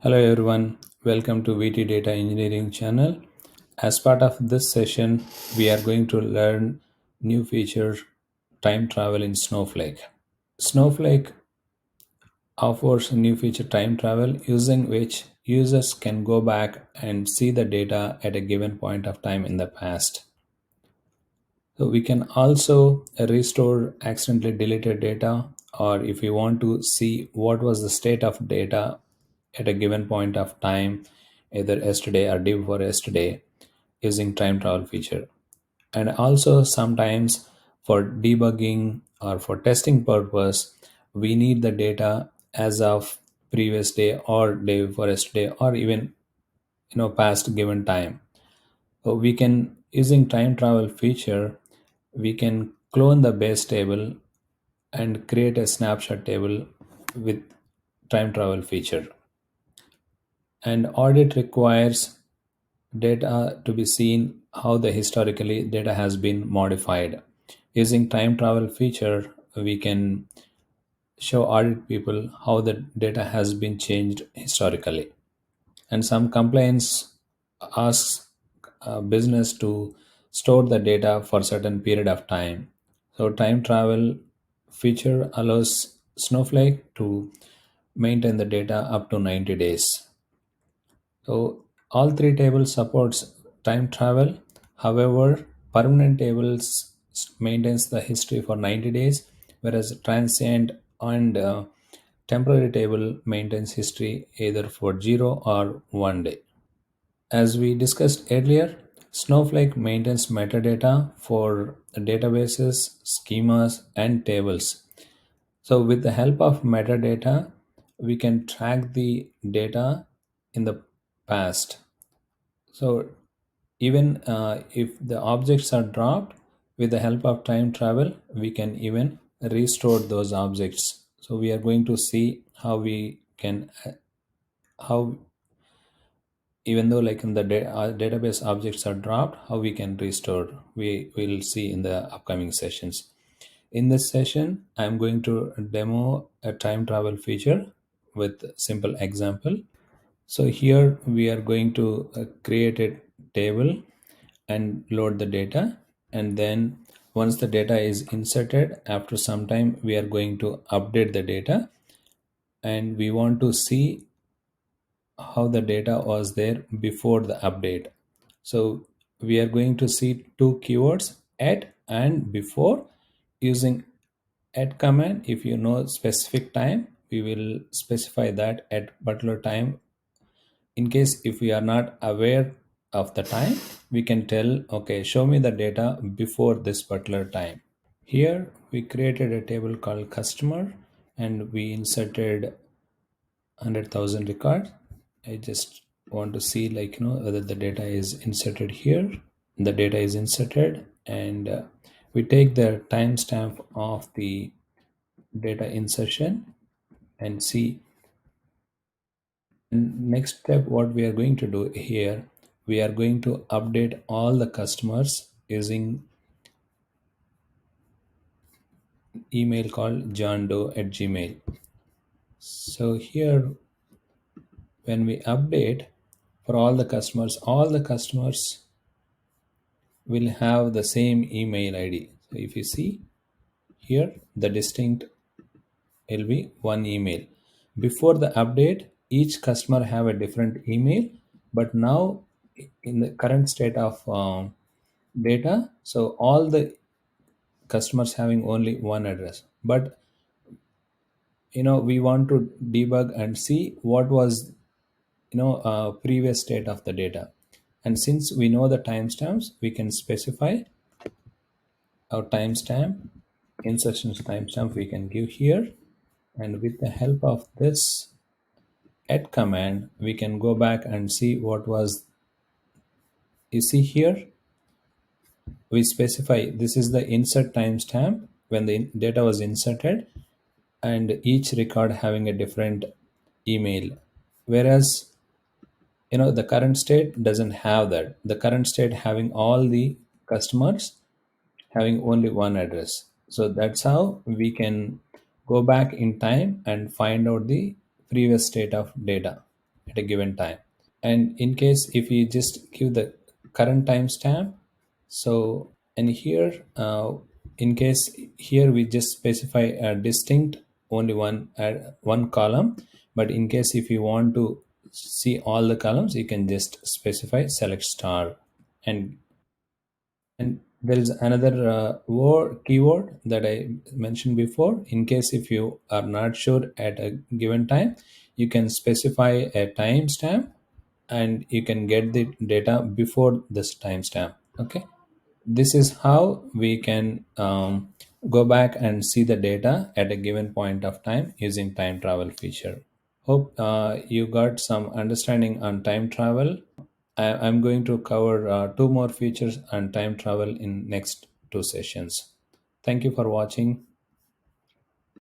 Hello everyone, welcome to VT Data Engineering channel. As part of this session, we are going to learn new feature time travel in Snowflake. Snowflake offers a new feature time travel using which users can go back and see the data at a given point of time in the past. So we can also restore accidentally deleted data, or if you want to see what was the state of data at a given point of time, either yesterday or day before yesterday, using time travel feature. And also sometimes for debugging or for testing purpose, we need the data as of previous day or day before yesterday, or even past given time. So we can, using time travel feature, we can clone the base table and create a snapshot table with time travel feature. And audit requires data to be seen how the historically data has been modified. Using time travel feature, we can show audit people how the data has been changed historically. And some complaints asks business to store the data for certain period of time. So time travel feature allows Snowflake to maintain the data up to 90 days. So all three tables supports time travel. However, permanent tables maintains the history for 90 days, whereas transient and temporary table maintains history either for 0 or 1 day. As we discussed earlier, Snowflake maintains metadata for databases, schemas, and tables. So, with the help of metadata, we can track the data in the past. So, even if the objects are dropped, with the help of time travel, we can even restore those objects. So, we are going to see how we can, how even though like in the database objects are dropped, how we can restore, we will see in the upcoming sessions. In this session, I'm going to demo a time travel feature with simple example. So here we are going to create a table and load the data, and then once the data is inserted, after some time we are going to update the data, and we want to see how the data was there before the update. So we are going to see two keywords, at and before. Using at command, if you know specific time, we will specify that at particular time. In case if we are not aware of the time, we can tell, okay, show me the data before this particular time. Here we created a table called customer, and we inserted 100,000 records. I just want to see, like, whether the data is inserted here. The data is inserted, and we take the timestamp of the data insertion and see. And next step, what we are going to do here, we are going to update all the customers using email called johndoe@gmail. So here, when we update for all the customers will have the same email ID. So if you see here, the distinct will be one email. Before the update, each customer have a different email, but now in the current state of data, so all the customers having only one address. But we want to debug and see what was previous state of the data. And since we know the timestamps, we can specify our timestamp, insertions timestamp we can give here. And with the help of this at command, we can go back and see what was. You see here, we specify this is the insert timestamp when the data was inserted, and each record having a different email. Whereas the current state doesn't have that. The current state having all the customers having only one address. So that's how we can go back in time and find out the previous state of data. at a given time. And in case if you just give the current timestamp, so and here in case here we just specify a distinct only one column, but in case if you want to see all the columns, you can just specify select star. And there is another word keyword that I mentioned before. In case if you are not sure at a given time, you can specify a timestamp, and you can get the data before this timestamp. Okay, this is how we can go back and see the data at a given point of time using time travel feature. Hope you got some understanding on time travel. I'm going to cover two more features on time travel in next two sessions. Thank you for watching.